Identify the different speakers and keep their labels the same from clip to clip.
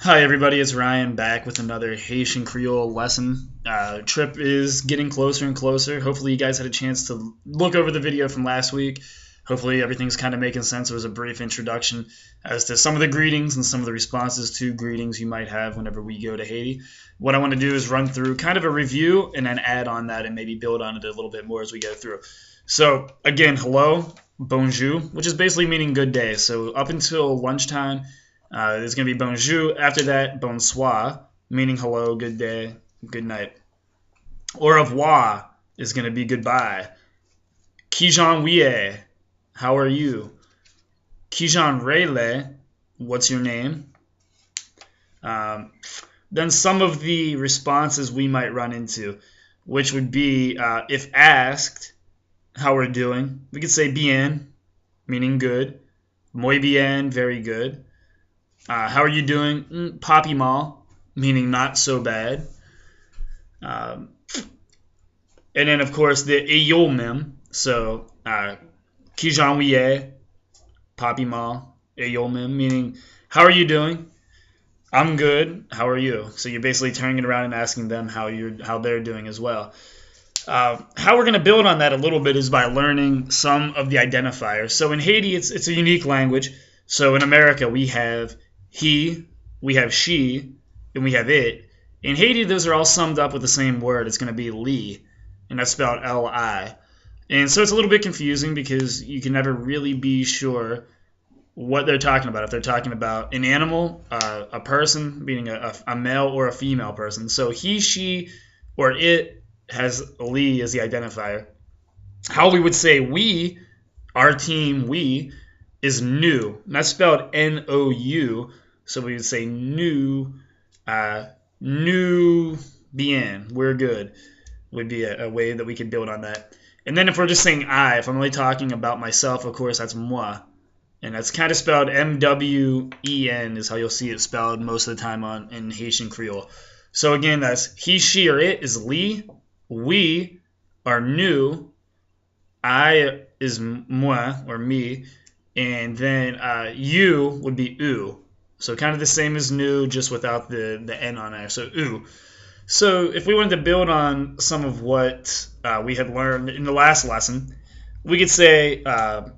Speaker 1: Hi everybody, it's Ryan back with another Haitian Creole lesson. Trip is getting closer and closer. Hopefully you guys had a chance to look over the video from last week. Hopefully everything's kind of making sense. It was a brief introduction as to some of the greetings and some of the responses to greetings you might have whenever we go to Haiti. What I want to do is run through kind of a review and then add on that and maybe build on it a little bit more as we go through. So again, hello, bonjour, which is basically meaning good day. So up until lunchtime, there's going to be bonjour. After that, bonsoir, meaning hello, good day, good night. Au revoir is going to be goodbye. Qui j'en ouie? How are you? Qui j'en rele? What's your name? Then some of the responses we might run into, which would be, if asked how we're doing, we could say bien, meaning good. Muy bien, very good. How are you doing? Papi mal, meaning not so bad. And then, of course, the ayo mem. So, qui j'en ouie? Papi mal, ayo mem, meaning how are you doing? I'm good. How are you? So you're basically turning it around and asking them how they're doing as well. How we're going to build on that a little bit is by learning some of the identifiers. So in Haiti, it's a unique language. So in America, we have he, we have she, and we have it. In Haiti, those are all summed up with the same word. It's going to be li, and that's spelled L-I. And so it's a little bit confusing because you can never really be sure what they're talking about. If they're talking about an animal, a person, meaning a male or a female person. So he, she, or it has li as the identifier. How we would say we, our team, we, is new. And that's spelled N-O-U. So we would say new, new bien, we're good, would be a way that we could build on that. And then if we're just saying I, if I'm only talking about myself, of course, that's moi. And that's kind of spelled M-W-E-N is how you'll see it spelled most of the time in Haitian Creole. So again, that's he, she, or it is li. We are new. I is moi, or me. And then you would be u. So kind of the same as new, just without the N on there. So u. So if we wanted to build on some of what we had learned in the last lesson, we could say, ou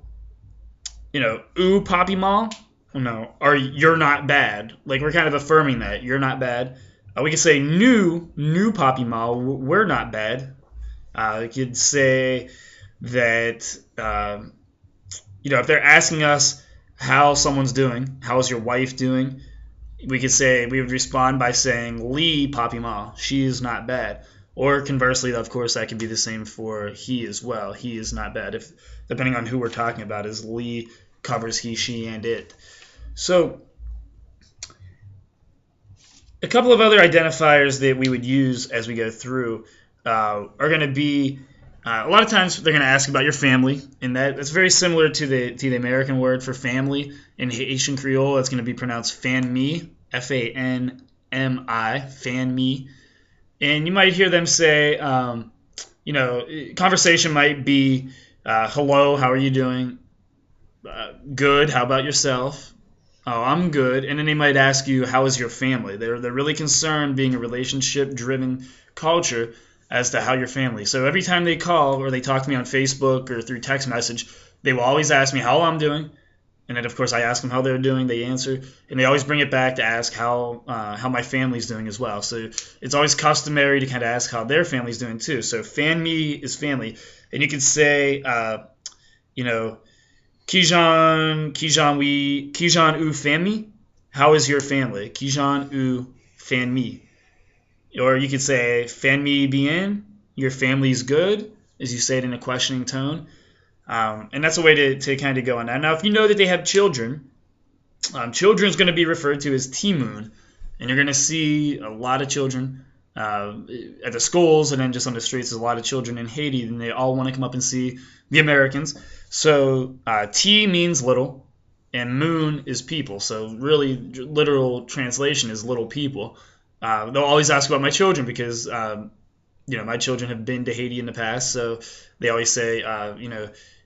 Speaker 1: papi mal, no, or you're not bad. Like we're kind of affirming that you're not bad. We could say new papi mal, we're not bad. We could say that if they're asking us how someone's doing, how's your wife doing, we would respond by saying li papi mal, she is not bad. Or conversely, of course, that could be the same for he as well. He is not bad. If depending on who we're talking about, is li covers he, she, and it. So a couple of other identifiers that we would use as we go through are going to be a lot of times they're going to ask about your family, and that's very similar to the American word for family. In Haitian Creole, it's going to be pronounced fan-mi, F-A-N-M-I, fan-mi. And you might hear them say, conversation might be, hello, how are you doing? Good, how about yourself? Oh, I'm good. And then they might ask you, how is your family? They're really concerned, being a relationship-driven culture, as to how your family. So every time they call or they talk to me on Facebook or through text message, they will always ask me how I'm doing. And then, of course, I ask them how they're doing. They answer. And they always bring it back to ask how my family's doing as well. So it's always customary to kind of ask how their family's doing too. So fan-mi is family. And you could say, Kijan ou fan-mi? How is your family? Kijan ou fan-mi? Or you could say, fan-mi bien, your family's good, as you say it in a questioning tone. And that's a way to kind of go on that. Now, if you know that they have children, children is going to be referred to as Timoon. And you're going to see a lot of children at the schools and then just on the streets. There's a lot of children in Haiti, and they all want to come up and see the Americans. So T means little, and moon is people. So really, literal translation is little people. They'll always ask about my children because, my children have been to Haiti in the past. So they always say,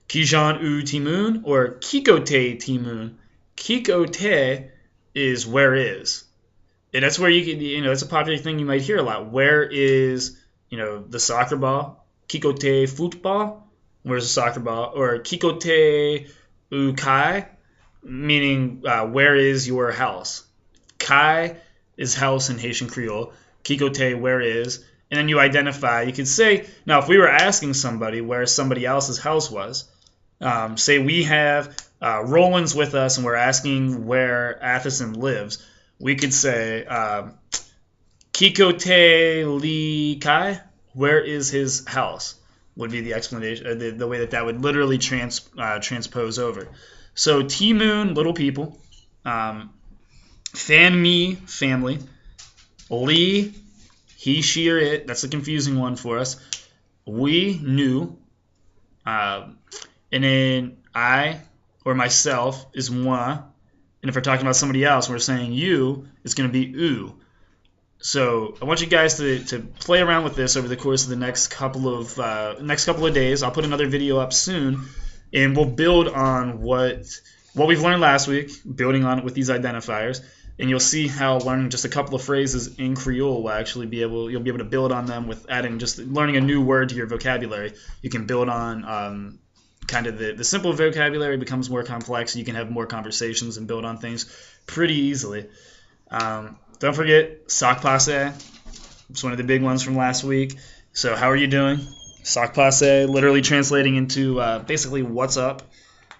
Speaker 1: Kijan ou Timoon or Kikote Timoon. Kikote is where is. And that's where you can, it's a popular thing you might hear a lot. Where is, the soccer ball? Kikote football? Where's the soccer ball? Or Kikote ukai, meaning where is your house? Kai is house in Haitian Creole. Kikote, where is? And then you identify. You could say, now if we were asking somebody where somebody else's house was, say we have Roland's with us and we're asking where Athison lives, we could say, Kikote Li Kai, where is his house? Would be the explanation, the way that would literally transpose over. So T-Moon, little people. Fan Me, family. Li, he, she, or it. That's the confusing one for us. We, new. And then I, or myself, is moi. And if we're talking about somebody else, we're saying you, it's going to be u. So I want you guys to play around with this over the course of the next couple of days. I'll put another video up soon, and we'll build on what we've learned last week, building on it with these identifiers, and you'll see how learning just a couple of phrases in Creole will actually you'll be able to build on them with adding just learning a new word to your vocabulary. You can build on kind of the simple vocabulary becomes more complex. You can have more conversations and build on things pretty easily. Don't forget, sock passe. It's one of the big ones from last week. So how are you doing? Sock passe, literally translating into basically what's up.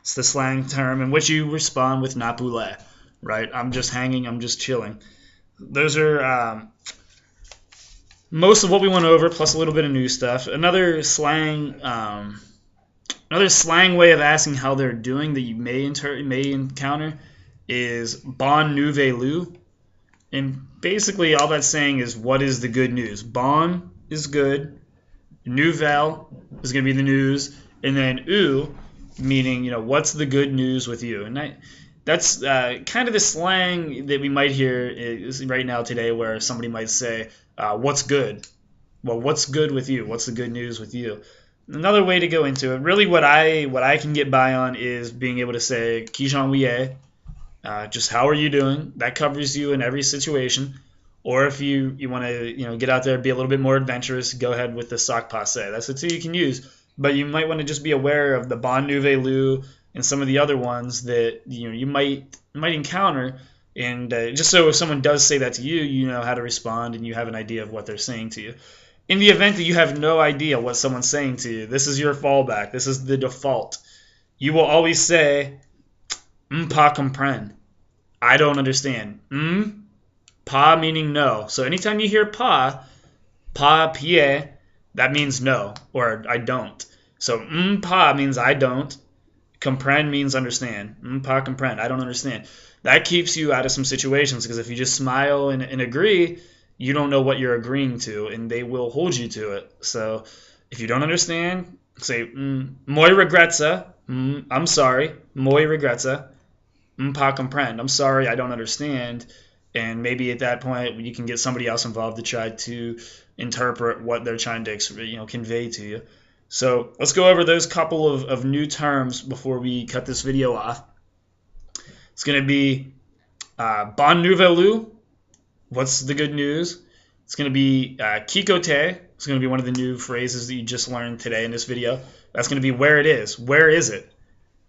Speaker 1: It's the slang term in which you respond with napule, right? I'm just hanging, I'm just chilling. Those are most of what we went over, plus a little bit of new stuff. Another slang way of asking how they're doing that you may encounter is bon nouvelle. And basically all that's saying is what is the good news. Bon is good. Nouvelle is going to be the news. And then ou, meaning, what's the good news with you. And that's kind of the slang that we might hear right now today where somebody might say, what's good? Well, what's good with you? What's the good news with you? Another way to go into it, really what I can get by on is being able to say, qui j'en ouie, just how are you doing? That covers you in every situation. Or if you want to get out there and be a little bit more adventurous, go ahead with the sock passe. That's the two you can use. But you might want to just be aware of the bon nouvelle and some of the other ones that you might encounter. And just so if someone does say that to you, you know how to respond and you have an idea of what they're saying to you. In the event that you have no idea what someone's saying to you, this is your fallback. This is the default. You will always say, pas comprendre. I don't understand. Pa meaning no. So anytime you hear pa pie, that means no, or I don't. So pa means I don't. Comprend means understand. Pa comprend. I don't understand. That keeps you out of some situations because if you just smile and agree, you don't know what you're agreeing to, and they will hold you to it. So if you don't understand, say, moi regretta, I'm sorry, moi regretta, pas comprendre, I'm sorry, I don't understand. And maybe at that point, you can get somebody else involved to try to interpret what they're trying to convey to you. So let's go over those couple of new terms before we cut this video off. It's going to be bon nouvelle. What's the good news? It's going to be kikote. It's going to be one of the new phrases that you just learned today in this video. That's going to be where it is. Where is it?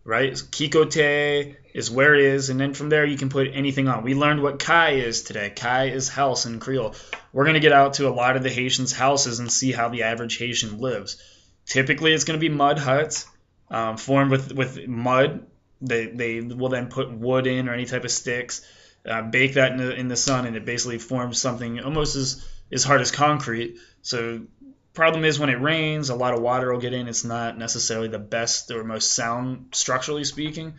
Speaker 1: Right? Kikote is where it is, and then from there you can put anything on. We learned what kai is today. Kai is house in Creole. We're going to get out to a lot of the Haitians' houses and see how the average Haitian lives. Typically it's going to be mud huts formed with mud. They will then put wood in or any type of sticks. Bake that in the sun, and it basically forms something almost as hard as concrete. So problem is when it rains, a lot of water will get in. It's not necessarily the best or most sound structurally speaking,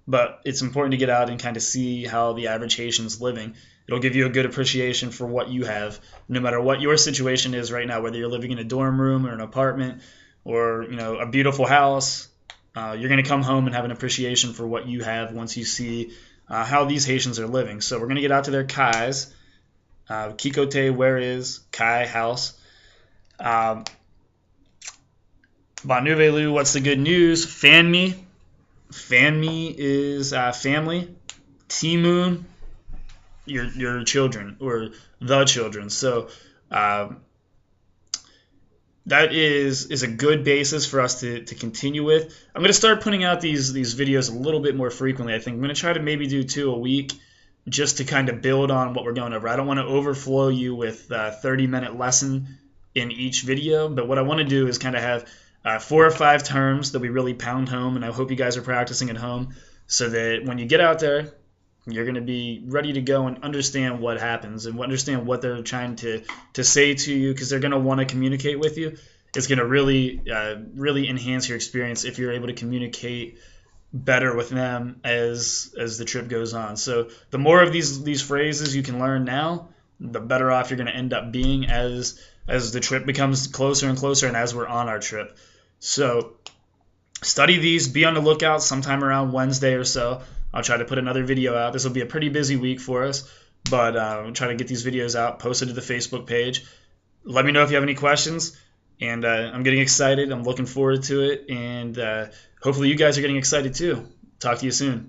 Speaker 1: but it's important to get out and kind of see how the average Haitian's living. It'll give you a good appreciation for what you have, no matter what your situation is right now, whether you're living in a dorm room or an apartment or a beautiful house. You're going to come home and have an appreciation for what you have once you see how these Haitians are living. So we're going to get out to their kais. Kikote, where is? Kai, house. Bon nouvelle, what's the good news? Fan me. Fan me is family. T-Moon. your children or the children. So that is a good basis for us to continue with. I'm going to start putting out these videos a little bit more frequently. I think I'm going to try to maybe do 2 a week just to kind of build on what we're going over. I don't want to overflow you with a 30-minute lesson in each video, but what I want to do is kind of have 4 or 5 terms that we really pound home, and I hope you guys are practicing at home so that when you get out there, you're going to be ready to go and understand what happens and understand what they're trying to say to you, because they're going to want to communicate with you. It's going to really enhance your experience if you're able to communicate better with them as the trip goes on. So the more of these phrases you can learn now, the better off you're going to end up being as the trip becomes closer and closer and as we're on our trip. So study these. Be on the lookout sometime around Wednesday or so. I'll try to put another video out. This will be a pretty busy week for us, but I'm trying to get these videos out, posted to the Facebook page. Let me know if you have any questions, and I'm getting excited. I'm looking forward to it, and hopefully you guys are getting excited too. Talk to you soon.